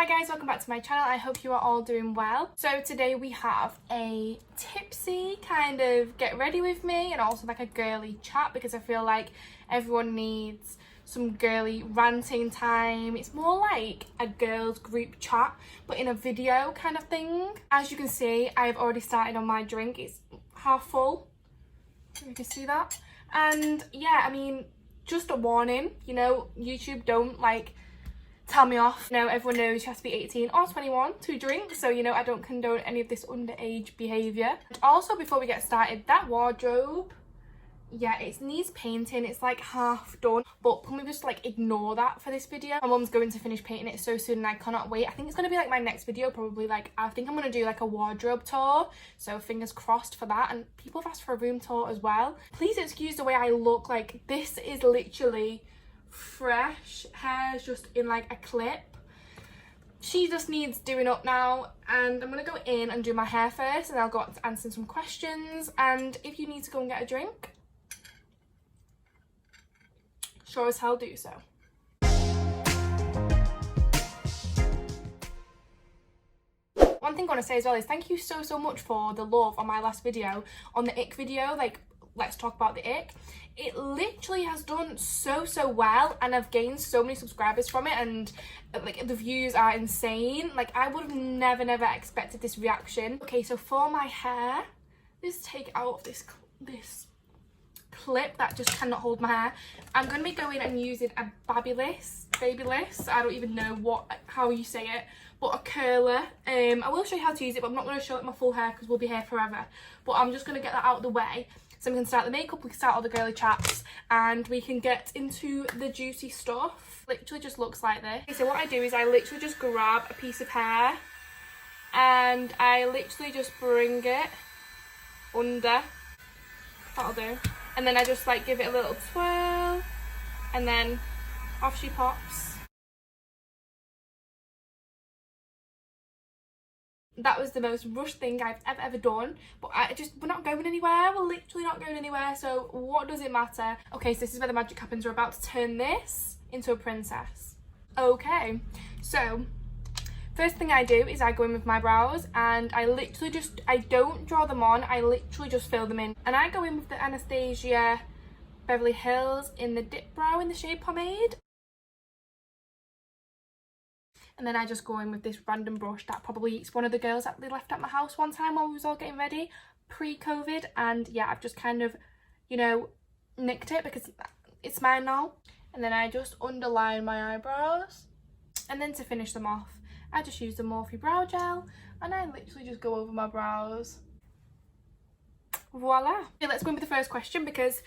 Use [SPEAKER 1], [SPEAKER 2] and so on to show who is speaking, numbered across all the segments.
[SPEAKER 1] Hi guys, welcome back to my channel. I hope you are all doing well. So today we have a tipsy kind of get ready with me and also like a girly chat because I feel like everyone needs some girly ranting time. It's more like a girls group chat but in a video kind of thing. As you can see, I've already started on my drink. It's half full. You can see that. And yeah, I mean, just a warning, you know, YouTube don't like tell me off. You know, everyone knows you have to be 18 or 21 to drink, so you know I don't condone any of this underage behaviour. And also, before we get started, that wardrobe, yeah, it needs painting. It's like half done, but can we just like ignore that for this video? My mum's going to finish painting it so soon and I cannot wait. I think it's going to be like my next video, probably. Like, I think I'm going to do like a wardrobe tour, so fingers crossed for that. And people have asked for a room tour as well. Please excuse the way I look. Like, this is literally fresh hair, just in like a clip. She just needs doing up now, and I'm gonna go in and do my hair first, and I'll go to answer some questions. And if you need to go and get a drink, sure as hell do so. One thing I want to say as well is thank you so much for the love on my last video, on the ick video, like let's talk about the ick. It literally has done so well, and I've gained so many subscribers from it, and like the views are insane. Like, I would have never expected this reaction. Okay, so for my hair, let's take out this clip that just cannot hold my hair. I'm going to be going and using a babyliss, I don't even know how you say it, but a curler. I will show you how to use it, but I'm not going to show it my full hair because we'll be here forever. But I'm just going to get that out of the way, so we can start the makeup, we can start all the girly chats, and we can get into the juicy stuff. Literally just looks like this. Okay, so what I do is I literally just grab a piece of hair and I literally just bring it under. That'll do. And then I just like give it a little twirl, and then off she pops. That was the most rushed thing I've ever done, but we're not going anywhere. We're literally not going anywhere, so what does it matter? Okay, so this is where the magic happens. We're about to turn this into a princess. Okay, so first thing I do is I go in with my brows, and I literally just, I don't draw them on, I literally just fill them in. And I go in with the Anastasia Beverly Hills in the dip brow in the shade Pomade. And then I just go in with this random brush that probably it's one of the girls that they left at my house one time while we was all getting ready pre-COVID. And yeah, I've just kind of, you know, nicked it because it's mine now. And then I just underline my eyebrows. And then to finish them off, I just use the Morphe brow gel and I literally just go over my brows. Voila. Okay, let's go in with the first question because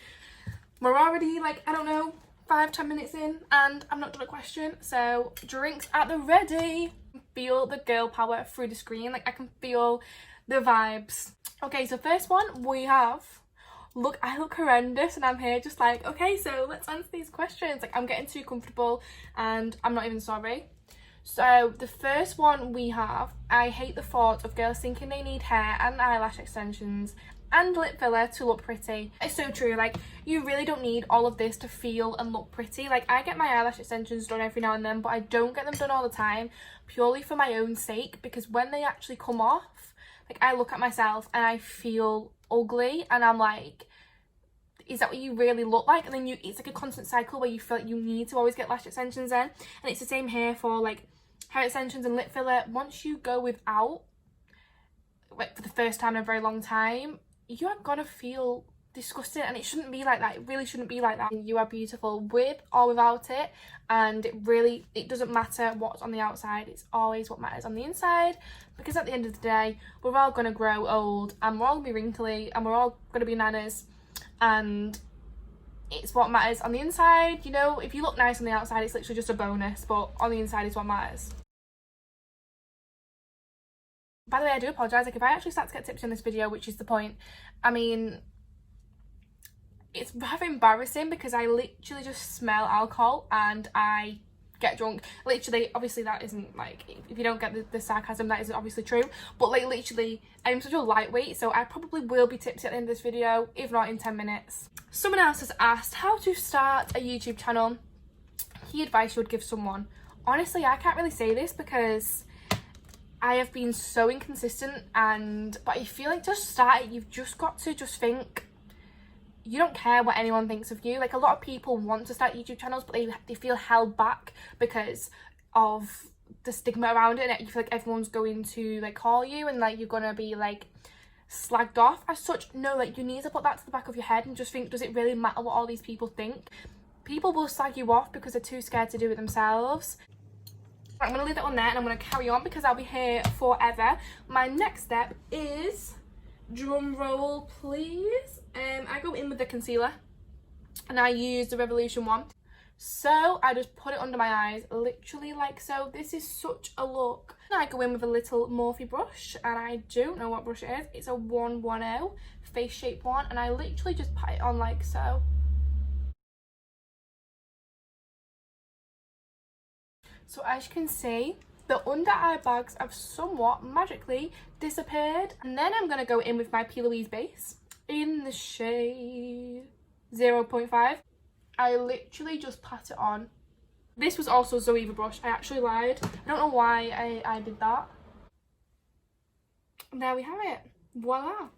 [SPEAKER 1] we're already like, I don't know, 5-10 minutes in and I've not done a question. So drinks at the ready. Feel the girl power through the screen. Like, I can feel the vibes. Okay, so first one we have, look, I look horrendous and I'm here just like, okay, so let's answer these questions. Like, I'm getting too comfortable and I'm not even sorry. So the first one we have, I hate the thought of girls thinking they need hair and eyelash extensions and lip filler to look pretty. It's so true. Like, you really don't need all of this to feel and look pretty. Like, I get my eyelash extensions done every now and then, but I don't get them done all the time, purely for my own sake, because when they actually come off, like, I look at myself and I feel ugly and I'm like, is that what you really look like? And then it's like a constant cycle where you feel like you need to always get lash extensions in. And it's the same here for like hair extensions and lip filler. Once you go without, like, for the first time in a very long time, you are gonna feel disgusting, and it shouldn't be like that. It really shouldn't be like that. You are beautiful with or without it, and it doesn't matter what's on the outside. It's always what matters on the inside, because at the end of the day, we're all gonna grow old and we're all gonna be wrinkly and we're all gonna be nanas, and it's what matters on the inside. You know, if you look nice on the outside, it's literally just a bonus, but on the inside is what matters. By the way, I do apologise, like, if I actually start to get tipsy in this video, which is the point, I mean, it's rather embarrassing because I literally just smell alcohol and I get drunk. Literally, obviously that isn't, like, if you don't get the sarcasm, that isn't obviously true, but like, literally, I'm such a lightweight, so I probably will be tipsy at the end of this video, if not in 10 minutes. Someone else has asked how to start a YouTube channel. Key advice you would give someone honestly, I can't really say this because I have been so inconsistent, but I feel like to start it, you've just got to just think, you don't care what anyone thinks of you. Like, a lot of people want to start YouTube channels, but they feel held back because of the stigma around it, and you feel like everyone's going to like call you and like you're gonna be like slagged off as such. No, like, you need to put that to the back of your head and just think, does it really matter what all these people think? People will slag you off because they're too scared to do it themselves. I'm gonna leave that on there and I'm gonna carry on because I'll be here forever. My next step is, drum roll please, I go in with the concealer and I use the Revolution one. So I just put it under my eyes, literally like so. This is such a look. I go in with a little Morphe brush, and I don't know what brush it is. It's a 110 face shape one, and I literally just pat it on like so. So as you can see, the under eye bags have somewhat magically disappeared. And then I'm going to go in with my P. Louise base in the shade 0.5. I literally just pat it on. This was also Zoeva brush. I actually lied. I don't know why I did that. And there we have it. Voila.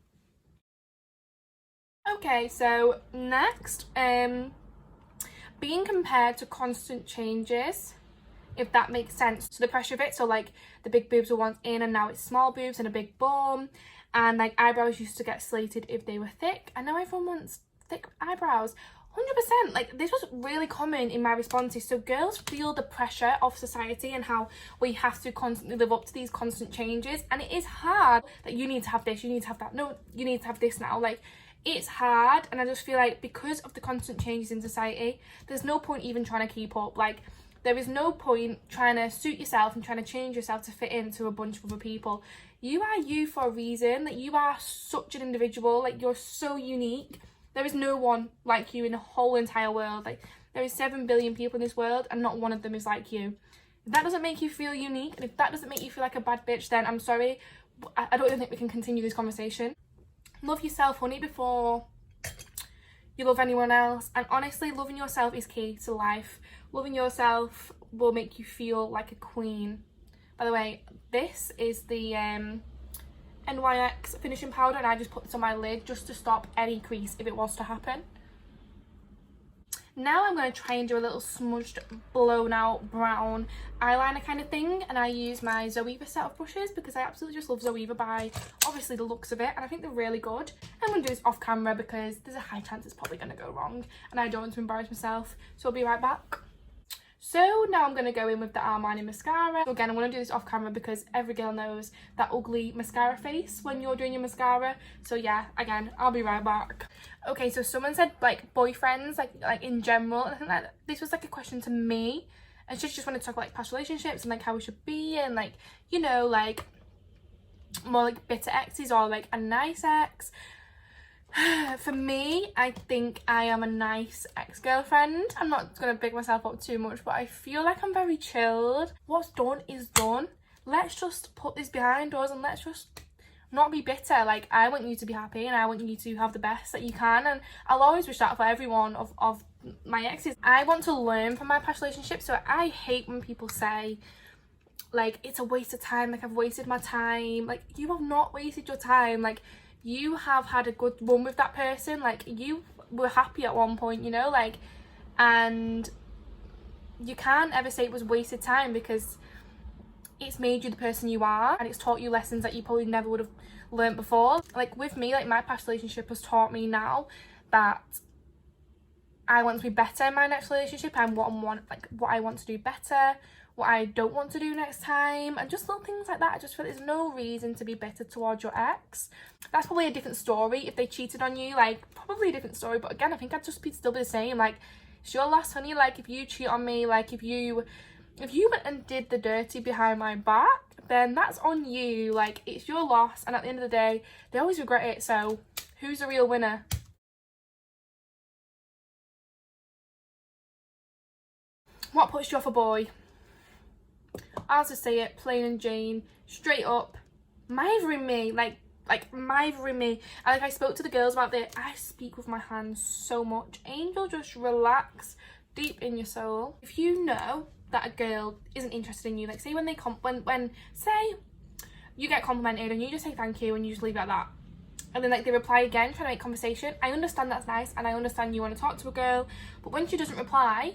[SPEAKER 1] Okay, so next, being compared to constant changes, if that makes sense. So the pressure of it, so like the big boobs were once in and now it's small boobs and a big bum, and like eyebrows used to get slated if they were thick, and now everyone wants thick eyebrows. 100%. Like, this was really common in my responses. So girls feel the pressure of society and how we have to constantly live up to these constant changes, and it is hard. Like, you need to have this, you need to have that, no, you need to have this now. Like, it's hard, and I just feel like because of the constant changes in society, there's no point even trying to keep up. Like, there is no point trying to suit yourself and trying to change yourself to fit into a bunch of other people. You are you for a reason. Like, you are such an individual. Like, you're so unique. There is no one like you in the whole entire world. Like, there is 7 billion people in this world and not one of them is like you. If that doesn't make you feel unique, and if that doesn't make you feel like a bad bitch, then I'm sorry. I don't even think we can continue this conversation. Love yourself, honey, before you love anyone else. And honestly, loving yourself is key to life. Loving yourself will make you feel like a queen. By the way, this is the NYX finishing powder, and I just put this on my lid just to stop any crease if it was to happen. Now I'm going to try and do a little smudged, blown out brown eyeliner kind of thing, and I use my Zoeva set of brushes because I absolutely just love Zoeva by obviously the looks of it, and I think they're really good. I'm going to do this off camera because there's a high chance it's probably going to go wrong and I don't want to embarrass myself, so I'll be right back. So now I'm going to go in with the Armani mascara. So again, I'm going to do this off camera because every girl knows that ugly mascara face when you're doing your mascara. So yeah, again, I'll be right back. Okay, so someone said like boyfriends, like in general. And I think that this was like a question to me. And she just wanted to talk about like past relationships and like how we should be, and like, you know, like more like bitter exes or like a nice ex. For me, I think I am a nice ex-girlfriend. I'm not going to big myself up too much, but I feel like I'm very chilled. What's done is done. Let's just put this behind us and let's just not be bitter. Like, I want you to be happy and I want you to have the best that you can, and I'll always wish that for everyone of my exes. I want to learn from my past relationships, so I hate when people say like it's a waste of time, like I've wasted my time. Like, you have not wasted your time. Like, you have had a good run with that person. Like, you were happy at one point, you know, like, and you can't ever say it was wasted time because it's made you the person you are, and it's taught you lessons that you probably never would have learned before. Like, with me, like, my past relationship has taught me now that I want to be better in my next relationship, and what I want to do better, what I don't want to do next time, and just little things like that. I just feel there's no reason to be bitter towards your ex. That's probably a different story if they cheated on you, like, probably a different story, but again, I think I'd just still be the same. Like, it's your loss, honey. Like, if you cheat on me, like, if you went and did the dirty behind my back, then that's on you. Like, it's your loss, and at the end of the day, they always regret it. So who's the real winner? What puts you off a boy? I'll just say it, plain and Jane, straight up, mithering me, like mithering me. And like, I spoke to the girls about this. I speak with my hands so much. Angel, just relax deep in your soul. If you know that a girl isn't interested in you, like say when they when say you get complimented and you just say thank you and you just leave it at that, and then like they reply again trying to make conversation, I understand that's nice and I understand you want to talk to a girl, but when she doesn't reply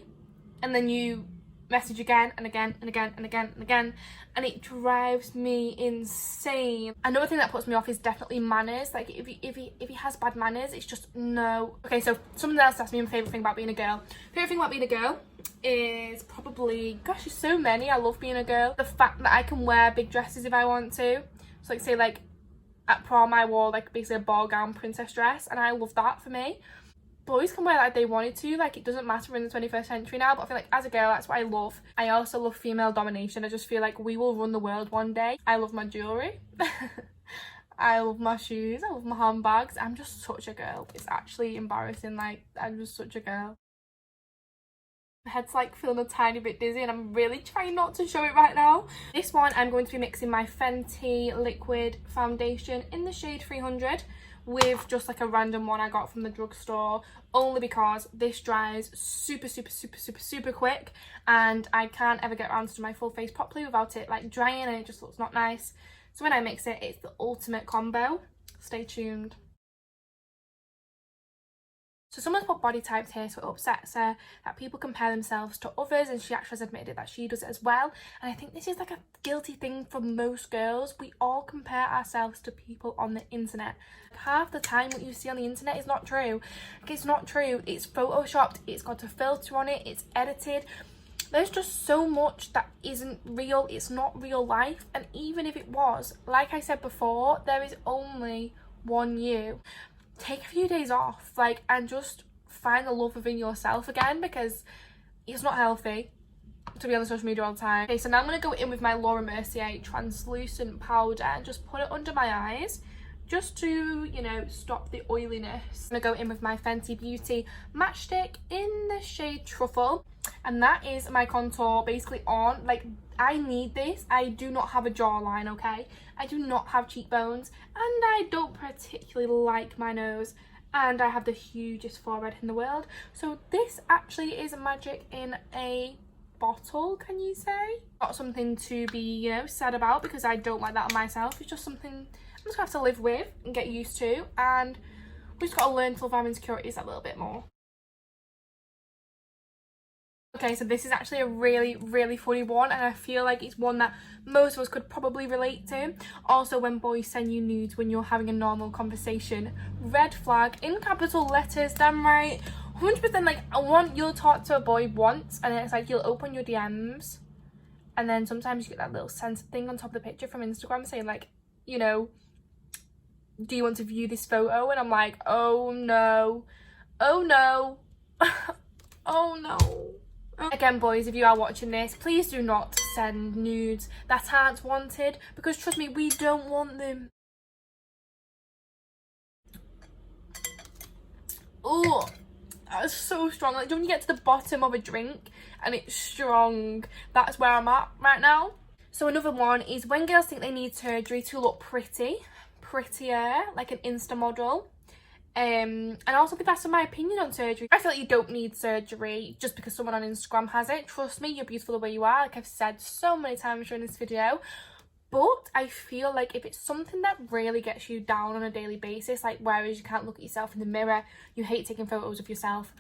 [SPEAKER 1] and then you message again and again and again and again and again, and it drives me insane. Another thing that puts me off is definitely manners. Like if he has bad manners, it's just no. Okay, so someone else asked me my favourite thing about being a girl. Favourite thing about being a girl is probably, gosh, there's so many. I love being a girl. The fact that I can wear big dresses if I want to. So like say like at prom I wore like basically a ball gown princess dress, and I love that for me. Boys can wear that if they wanted to, like it doesn't matter, we're in the 21st century now, but I feel like as a girl that's what I love. I also love female domination. I just feel like we will run the world one day. I love my jewellery. I love my shoes, I love my handbags. I'm just such a girl. It's actually embarrassing, like I'm just such a girl. My head's like feeling a tiny bit dizzy and I'm really trying not to show it right now. This one I'm going to be mixing my Fenty liquid foundation in the shade 300 with just like a random one I got from the drugstore, only because this dries super quick and I can't ever get around to my full face properly without it like drying, and it just looks not nice. So when I mix it, it's the ultimate combo. Stay tuned. So someone's put body types here, so it upsets her that people compare themselves to others, and she actually has admitted that she does it as well. And I think this is like a guilty thing for most girls. We all compare ourselves to people on the internet. Half the time what you see on the internet is not true. Like, it's not true. It's photoshopped, it's got a filter on it, it's edited. There's just so much that isn't real. It's not real life. And even if it was, like I said before, there is only one you. Take a few days off, like, and just find the love within yourself again, because it's not healthy to be on the social media all the time. Okay, so now I'm going to go in with my Laura Mercier translucent powder and just put it under my eyes just to, you know, stop the oiliness. I'm going to go in with my Fenty Beauty matchstick in the shade Truffle, and that is my contour basically on. Like, I need this. I do not have a jawline, okay? I do not have cheekbones, and I don't particularly like my nose, and I have the hugest forehead in the world. So this actually is magic in a bottle, can you say? Not something to be, you know, sad about, because I don't like that on myself. It's just something I'm just gonna have to live with and get used to, and we've just got to learn to love our insecurities a little bit more. Okay, so this is actually a really funny one, and I feel like it's one that most of us could probably relate to. Also, when boys send you nudes when you're having a normal conversation, red flag in capital letters, damn right. 100%, like, you'll talk to a boy once and then it's like you'll open your DMs and then sometimes you get that little censored thing on top of the picture from Instagram saying like, you know, do you want to view this photo? And I'm like, oh no, oh no, oh no. Again, boys, if you are watching this, please do not send nudes that aren't wanted, because trust me, we don't want them. Oh, that's so strong. Like, when you get to the bottom of a drink and it's strong, that's where I'm at right now. So another one is when girls think they need surgery to look prettier, like an Insta model. And also people ask my opinion on surgery. I feel like you don't need surgery just because someone on Instagram has it. Trust me, you're beautiful the way you are, like I've said so many times during this video. But I feel like if it's something that really gets you down on a daily basis, like whereas you can't look at yourself in the mirror, you hate taking photos of yourself,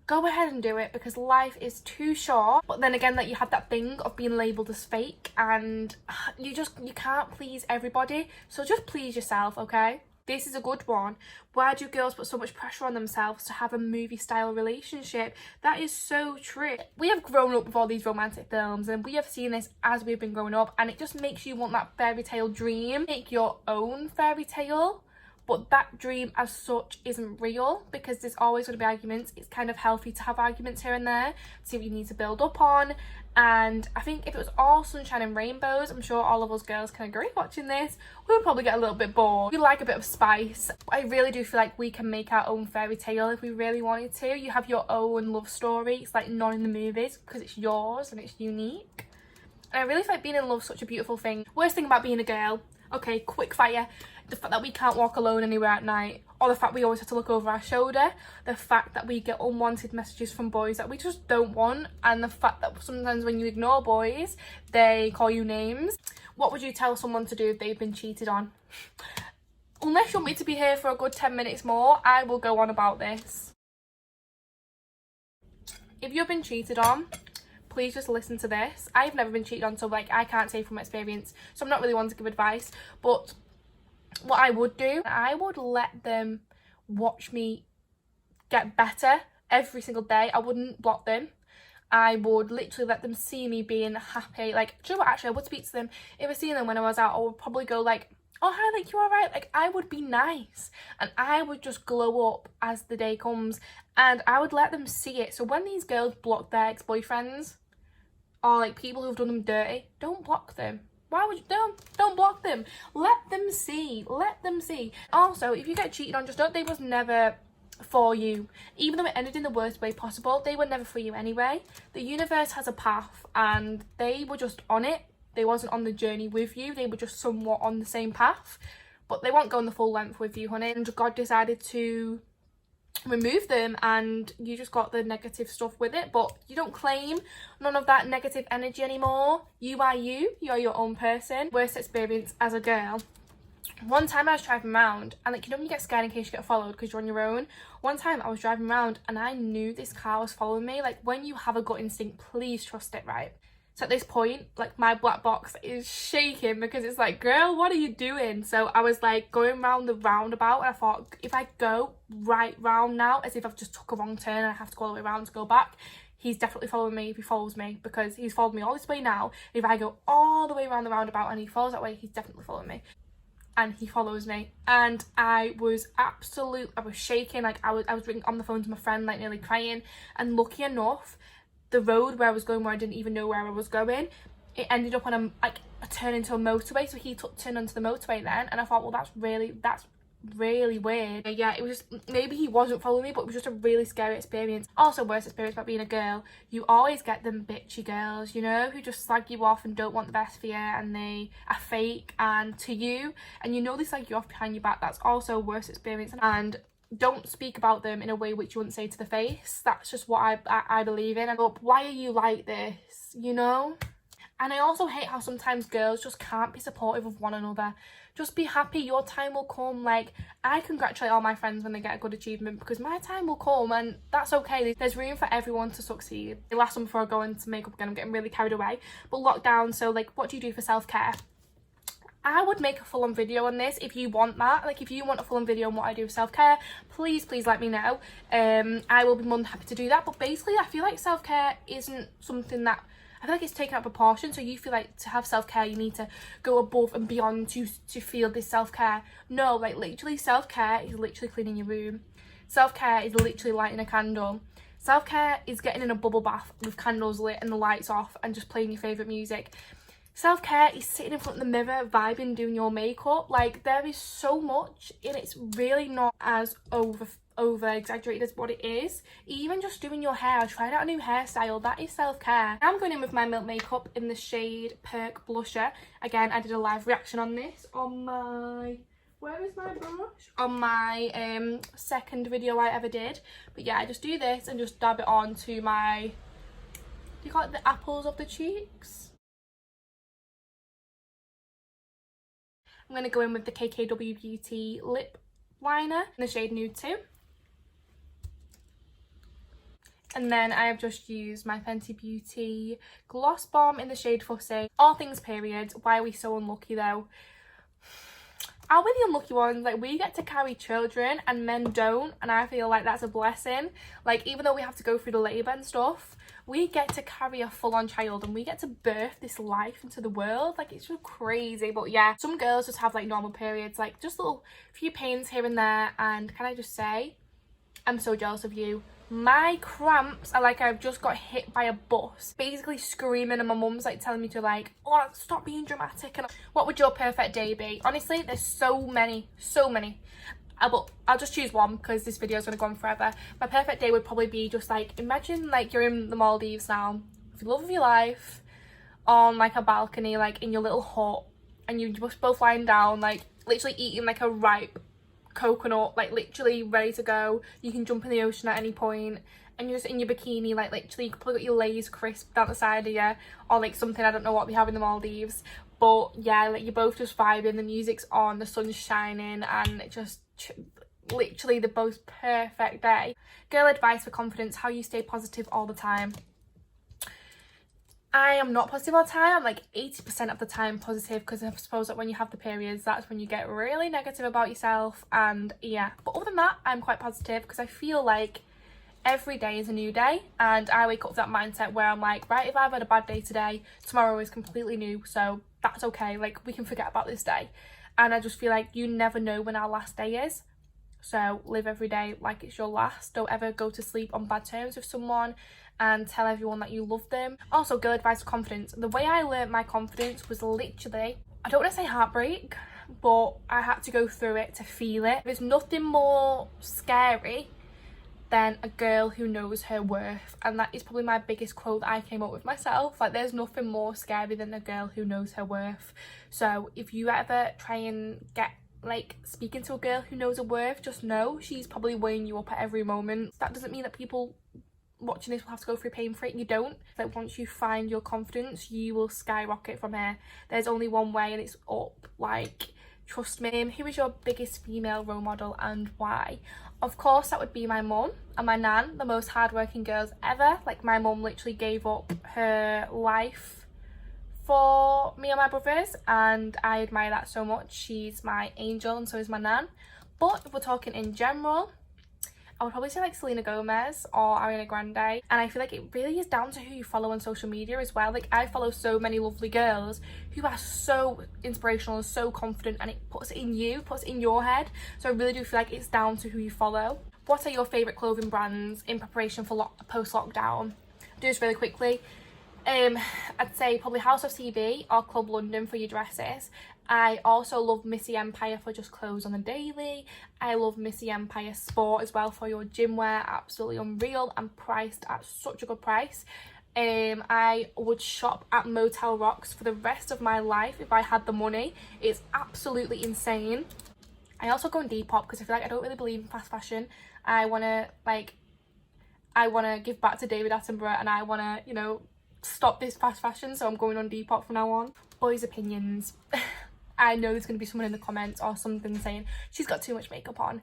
[SPEAKER 1] go ahead and do it, because life is too short. But then again, like, you have that thing of being labelled as fake, and you can't please everybody, so just please yourself, okay? This is a good one. Why do girls put so much pressure on themselves to have a movie style relationship? That is so true. We have grown up with all these romantic films and we have seen this as we've been growing up, and it just makes you want that fairy tale dream. Make your own fairy tale, but that dream as such isn't real, because there's always going to be arguments. It's kind of healthy to have arguments here and there, see what you need to build up on. And I think if it was all sunshine and rainbows, I'm sure all of us girls can agree watching this, we would probably get a little bit bored. We like a bit of spice. I really do feel like we can make our own fairy tale if we really wanted to. You have your own love story. It's like not in the movies, because it's yours and it's unique. And I really feel like being in love is such a beautiful thing. Worst thing about being a girl, okay, quick fire, the fact that we can't walk alone anywhere at night, or the fact we always have to look over our shoulder, the fact that we get unwanted messages from boys that we just don't want, and the fact that sometimes when you ignore boys, they call you names. What would you tell someone to do if they've been cheated on? Unless you want me to be here for a good 10 minutes more, I will go on about this. If you've been cheated on, please just listen to this. I've never been cheated on, so like I can't say from experience, so I'm not really one to give advice. But what I would do, I would let them watch me get better every single day. I wouldn't block them. I would literally let them see me being happy. Like, do you know what, actually I would speak to them. If I see them when I was out, I would probably go like, oh hi, like you alright? Like I would be nice and I would just glow up as the day comes, and I would let them see it. So when these girls block their ex-boyfriends or like people who've done them dirty, don't block them. Why would you? Don't block them. Let them see. Let them see. Also, if you get cheated on, just know they was never for you. Even though it ended in the worst way possible, they were never for you anyway. The universe has a path and they were just on it. They wasn't on the journey with you, they were just somewhat on the same path, but they won't go on the full length with you, honey. And God decided to remove them and you just got the negative stuff with it, but you don't claim none of that negative energy anymore. You are you're your own person. Worst experience as a girl. One time I was driving around and like, you know when you get scared in case you get followed because you're on your own? One time I was driving around and I knew this car was following me. Like when you have a gut instinct, please trust it, right? So at this point, like my black box is shaking because it's like, girl, what are you doing? So I was like going round the roundabout and I thought, if I go right round now, as if I've just took a wrong turn and I have to go all the way around to go back, he's definitely following me if he follows me, because he's followed me all this way now. If I go all the way around the roundabout and he follows that way, he's definitely following me. And he follows me, and I was shaking. Like I was ringing on the phone to my friend, like nearly crying. And lucky enough, the road where I was going, where I didn't even know where I was going, it ended up on a turn into a motorway. So he turned onto the motorway then, and I thought, well, that's really weird. Yeah, it was just, maybe he wasn't following me, but it was just a really scary experience. Also, worst experience about being a girl, you always get them bitchy girls, you know, who just slag you off and don't want the best for you, and they are fake and to you, and you know they slag you off behind your back. That's also a worst experience. And don't speak about them in a way which you wouldn't say to the face. That's just what I believe in. And go, why are you like this, you know? And I also hate how sometimes girls just can't be supportive of one another. Just be happy, your time will come. Like, I congratulate all my friends when they get a good achievement, because my time will come and that's okay. There's room for everyone to succeed. The last one before I go into makeup again, I'm getting really carried away. But lockdown, so like, what do you do for self-care? I would make a full-on video on this if you want that. Like if you want a full-on video on what I do with self-care, please let me know. I will be more than happy to do that. But basically I feel like self-care isn't something that, I feel like it's taken out of proportion. So you feel like to have self-care you need to go above and beyond to feel this self-care. No, like literally self-care is literally cleaning your room. Self-care is literally lighting a candle. Self-care is getting in a bubble bath with candles lit and the lights off and just playing your favourite music. Self-care is sitting in front of the mirror, vibing, doing your makeup. Like, there is so much, and it's really not as over exaggerated as what it is. Even just doing your hair, I tried out a new hairstyle, that is self-care. I'm going in with my Milk makeup in the shade Perk Blusher. Again, I did a live reaction on this on my, where is my brush? On my second video I ever did. But yeah, I just do this and just dab it on to my, do you call it the apples of the cheeks? I'm going to go in with the KKW Beauty lip liner in the shade Nude 2. And then I have just used my Fenty Beauty Gloss Bomb in the shade Fussy. All things period. Why are we so unlucky though? Are we the unlucky ones? Like, we get to carry children and men don't, and I feel like that's a blessing. Like, even though we have to go through the labour and stuff, we get to carry a full-on child and we get to birth this life into the world. Like, it's just crazy. But yeah, some girls just have like normal periods, like just little few pains here and there, and can I just say, I'm so jealous of you. My cramps are like I've just got hit by a bus, basically screaming, and my mum's like telling me to like, oh, stop being dramatic. And what would your perfect day be? Honestly, there's so many. But I'll just choose one because this video is going to go on forever. My perfect day would probably be just like, imagine like you're in the Maldives now with the love of your life, on like a balcony, like in your little hut, and you're just both lying down, like literally eating like a ripe coconut, like literally ready to go. You can jump in the ocean at any point, and you're just in your bikini, like literally you could probably got your Lay's crisp down the side of you, or like something, I don't know what they have in the Maldives, but yeah, like you're both just vibing, the music's on, the sun's shining, and it just literally the most perfect day. Girl advice for confidence: how you stay positive all the time. I am not positive all the time. I'm like 80% of the time positive, because I suppose that when you have the periods, that's when you get really negative about yourself, and yeah, but other than that, I'm quite positive, because I feel like every day is a new day, and I wake up with that mindset where I'm like, right, if I've had a bad day today, tomorrow is completely new, so that's okay, like we can forget about this day. And I just feel like you never know when our last day is, so live every day like it's your last. Don't ever go to sleep on bad terms with someone, and tell everyone that you love them. Also, girl advice for confidence: the way I learnt my confidence was literally, I don't want to say heartbreak, but I had to go through it to feel it. There's nothing more scary than a girl who knows her worth, and that is probably my biggest quote that I came up with myself. Like, there's nothing more scary than a girl who knows her worth. So if you ever try and get like speaking to a girl who knows her worth, just know she's probably weighing you up at every moment. That doesn't mean that people watching this will have to go through pain for it. You don't. Like, once you find your confidence, you will skyrocket from here. There's only one way, and it's up. Like, trust me. Who is your biggest female role model and why? Of course, that would be my mum and my nan, the most hardworking girls ever. Like, my mum literally gave up her life for me and my brothers, and I admire that so much. She's my angel, and so is my nan. But if we're talking in general, I would probably say like Selena Gomez or Ariana Grande. And I feel like it really is down to who you follow on social media as well. Like, I follow so many lovely girls who are so inspirational and so confident, and it puts it in you, puts it in your head. So I really do feel like it's down to who you follow. What are your favourite clothing brands in preparation for post-lockdown? Do this really quickly. I'd say probably House of CB or Club London for your dresses. I also love Missy Empire for just clothes on the daily. I love Missy Empire Sport as well for your gym wear. Absolutely unreal and priced at such a good price. I would shop at Motel Rocks for the rest of my life if I had the money. It's absolutely insane. I also go on Depop because I feel like I don't really believe in fast fashion. I want to give back to David Attenborough, and I want to, you know, stop this fast fashion, so I'm going on Depop from now on. Boys' opinions. I know there's going to be someone in the comments or something saying she's got too much makeup on.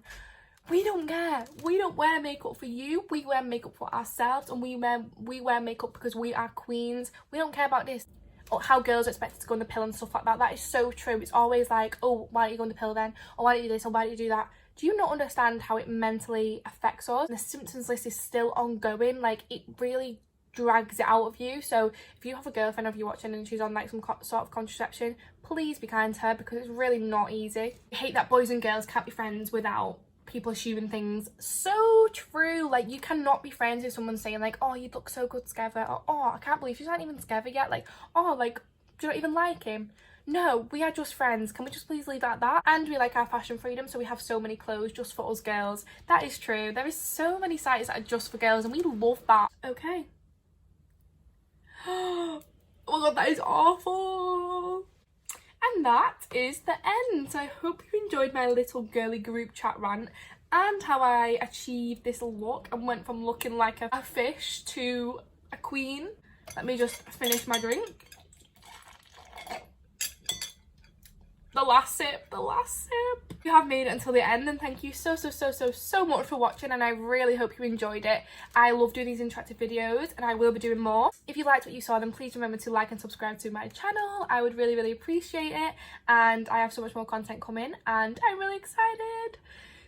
[SPEAKER 1] We don't care. We don't wear makeup for you. We wear makeup for ourselves, and we wear makeup because we are queens. We don't care about this. Or how girls are expected to go on the pill and stuff like that. That is so true. It's always like, oh, why don't you go on the pill then? Or why don't you do this? Or why don't you do that? Do you not understand how it mentally affects us? The symptoms list is still ongoing. Like, it really drags it out of you. So if you have a girlfriend of you watching and she's on like some sort of contraception, please be kind to her, because it's really not easy. I hate that boys and girls can't be friends without people assuming things. So true. Like, you cannot be friends with someone saying like, oh, you look so good together, or oh, I can't believe she's not even together yet, like, oh, like, do you not even like him? No, we are just friends. Can we just please leave it at that? And we like our fashion freedom, so we have so many clothes just for us girls. That is true. There is so many sites that are just for girls, and we love that. Okay. Oh my god, that is awful. And that is the end. So I hope you enjoyed my little girly group chat rant and how I achieved this look and went from looking like a fish to a queen. Let me just finish my drink. The last sip. You have made it until the end, and thank you so much for watching, and I really hope you enjoyed it. I love doing these interactive videos, and I will be doing more. If you liked what you saw, then please remember to like and subscribe to my channel. I would really appreciate it, and I have so much more content coming, and I'm really excited.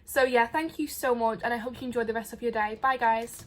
[SPEAKER 1] So yeah, thank you so much, and I hope you enjoy the rest of your day. Bye guys.